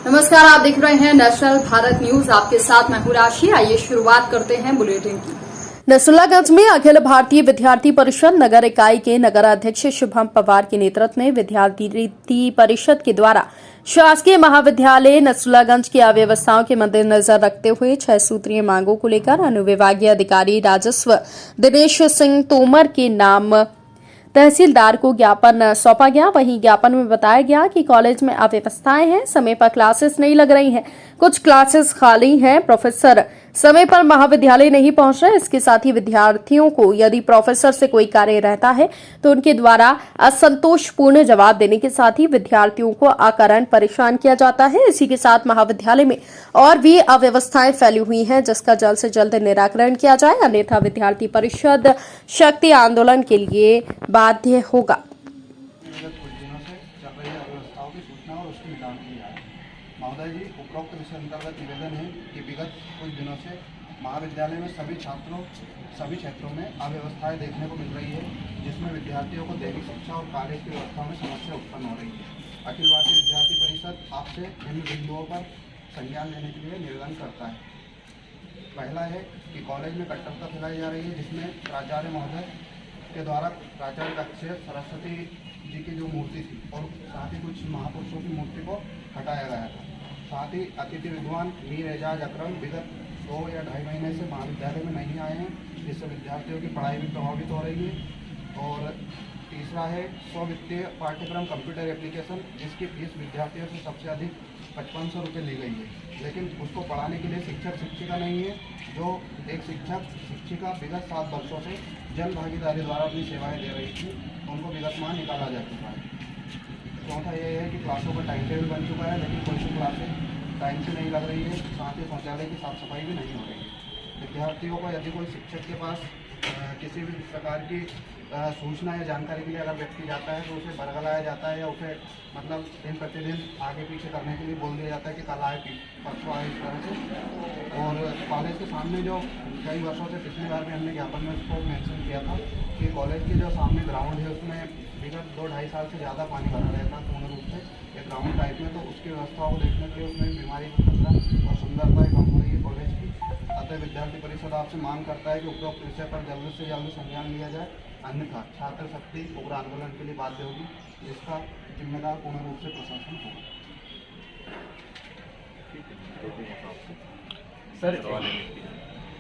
नमस्कार, आप देख रहे हैं नेशनल भारत न्यूज। आपके साथ मैं हूं राशि। आइए शुरुआत करते हैं बुलेटिन की। नसरुल्लागंज में अखिल भारतीय विद्यार्थी परिषद नगर इकाई के नगर अध्यक्ष शुभम पवार के नेतृत्व में विद्यार्थी परिषद के द्वारा शासकीय महाविद्यालय नसरुल्लागंज की अव्यवस्थाओं के मद्देनजर रखते हुए 6 सूत्रीय मांगों को लेकर अनुविभागीय अधिकारी राजस्व दिनेश सिंह तोमर के नाम तहसीलदार को ज्ञापन सौंपा गया। वहीं ज्ञापन में बताया गया कि कॉलेज में अव्यवस्थाएं हैं, समय पर क्लासेस नहीं लग रही हैं, कुछ क्लासेस खाली हैं, प्रोफेसर समय पर महाविद्यालय नहीं पहुंच रहे। इसके साथ ही विद्यार्थियों को यदि प्रोफेसर से कोई कार्य रहता है तो उनके द्वारा असंतोषपूर्ण जवाब देने के साथ ही विद्यार्थियों को अकारण परेशान किया जाता है। इसी के साथ महाविद्यालय में और भी अव्यवस्थाएं फैली हुई हैं, जिसका जल्द से जल्द निराकरण किया जाए, अन्यथा विद्यार्थी परिषद शक्ति आंदोलन के लिए बाध्य होगा। महोदय जी, उपरोक्त विषय अंतर्गत निवेदन है कि विगत कुछ दिनों से महाविद्यालय में सभी क्षेत्रों में अव्यवस्थाएं देखने को मिल रही है, जिसमें विद्यार्थियों को दैनिक शिक्षा और कार्य की व्यवस्था में समस्या उत्पन्न हो रही है। अखिल भारतीय विद्यार्थी परिषद आपसे इन बिंदुओं पर संज्ञान लेने के लिए निवेदन करता है। पहला है कि कॉलेज में कट्टरता फैलाई जा रही है, जिसमें प्राचार्य महोदय के द्वारा प्राचार्य कक्ष से सरस्वती जी की जो मूर्ति थी और साथ ही कुछ महापुरुषों की मूर्ति को हटाया गया था। साथ ही अतिथि विद्वान मीर एजाज अकरम विगत 2 या 2.5 महीने से महाविद्यालय में नहीं आए हैं, जिससे विद्यार्थियों की पढ़ाई भी प्रभावित हो रही है। और तीसरा है स्व-वित्तीय पाठ्यक्रम कंप्यूटर एप्लीकेशन, जिसकी फीस विद्यार्थियों से सबसे अधिक 5500 रुपये ली गई है, लेकिन उसको पढ़ाने के लिए शिक्षक शिक्षिका नहीं है। जो एक शिक्षक शिक्षिका विगत 7 वर्षों से जन भागीदारी द्वारा अपनी सेवाएं दे रही थी, उनको विगतमान निकाला जा चुका है। चौथा ये है कि क्लासों का टाइम टेबल बन चुका है, लेकिन कोई सी क्लासें टाइम से नहीं लग रही है। साथ ही शौचालय की साफ सफाई भी नहीं हो रही है। विद्यार्थियों को यदि कोई शिक्षक के पास किसी भी प्रकार की सूचना या जानकारी के लिए अगर व्यक्ति जाता है तो उसे बरगलाया जाता है या उसे मतलब दिन प्रतिदिन आगे पीछे करने के लिए बोल दिया जाता है कि कल आए परसों आए, इस तरह से। और कॉलेज के सामने जो कई वर्षों से पिछली बार भी हमने ज्ञापन में उसको मेंशन किया था कि कॉलेज के जो सामने ग्राउंड है उसमें विगत 2-2.5 साल से ज़्यादा पानी भरा रहता है पूर्ण रूप से एक ग्राउंड टाइप में, तो उसकी व्यवस्थाओं को देखने के लिए उसमें बीमारी का खतरा और सुंदरता कम हो रही है कॉलेज की। अतः विद्यार्थी परिषद आपसे मांग करता है कि उपरोक्त विषय पर जल्द से जल्द संज्ञान लिया जाए, अन्यथा छात्र शक्ति उग्र आंदोलन के लिए बाध्य होगी, जिसका जिम्मेदार पूर्ण रूप से प्रशासन होगा। सर,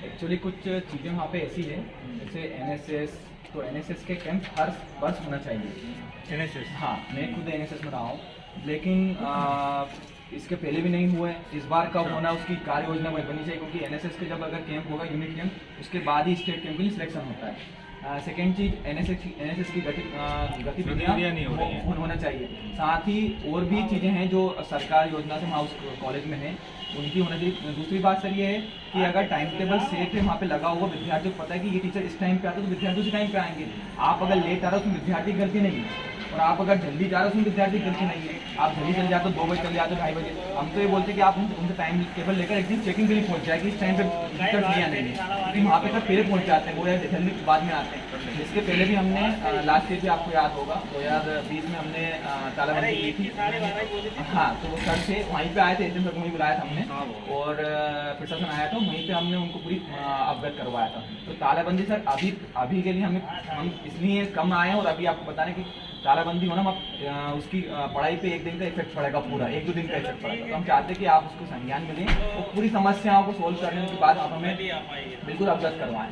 एक्चुअली कुछ चीज़ें वहाँ पे ऐसी है, जैसे एनएसएस, तो एनएसएस के कैंप हर वर्ष होना चाहिए। एनएसएस, हाँ, मैं खुद एनएसएस में रहा हूँ, लेकिन इसके पहले भी नहीं हुए। इस बार कब होना उसकी कार्य योजना बनी चाहिए, क्योंकि एनएसएस के जब अगर कैंप होगा यूनिट कैंप, उसके बाद ही स्टेट कैंप के लिए सिलेक्शन होता है। सेकेंड चीज़, एनएसएस की गतिविधियाँ नहीं होना चाहिए। साथ ही और भी चीज़ें हैं जो सरकार योजना से वहाँ उस कॉलेज में है, उनकी होना चाहिए। दूसरी बात सर ये है कि अगर टाइम टेबल सेट है वहाँ पे लगा हुआ, विद्यार्थियों को पता है कि ये टीचर इस टाइम पे आता है तो विद्यार्थी उसी टाइम पे आएंगे। आप अगर लेट आ रहे हो उसमें विद्यार्थी की गलती नहीं है, और आप अगर जल्दी जा रहे हो उसमें विद्यार्थी की गलती नहीं है। आप जल्दी चल जाते हो, 2 बजे चल जाते हो, 2:30 बजे, हम तो ये बोलते हैं कि आप उनसे टाइम टेबल लेकर एक दिन चेकिंग के लिए पहुँच जाए कि इस टाइम पे टीचर लिया नहीं है, क्योंकि वहाँ पे सर पहले पहुँच जाते हैं, वो या जल्दी बाद में आते हैं। इसके पहले भी हमने लास्ट ईयर भी आपको याद होगा 2020 में हमने तालाबंदी की थी। हाँ, तो वो सर से वहीं पे आए थे, एसएम सर को वहीं बुलाया था हमने, और प्रशासन आया था, वहीं पे हमने उनको पूरी अवगत करवाया था। तो तालाबंदी सर अभी के लिए हम इसलिए कम आए हैं, और अभी आपको बताने कि तालाबंदी होना उसकी पढ़ाई पे 1 दिन का इफेक्ट पड़ेगा, पूरा 1-2 दिन का इफेक्ट पड़ेगा। तो हम चाहते हैं कि आप उसको संज्ञान में लें और पूरी समस्याओं को सोल्व करने के बाद आप हमें बिल्कुल अवगत करवाएं।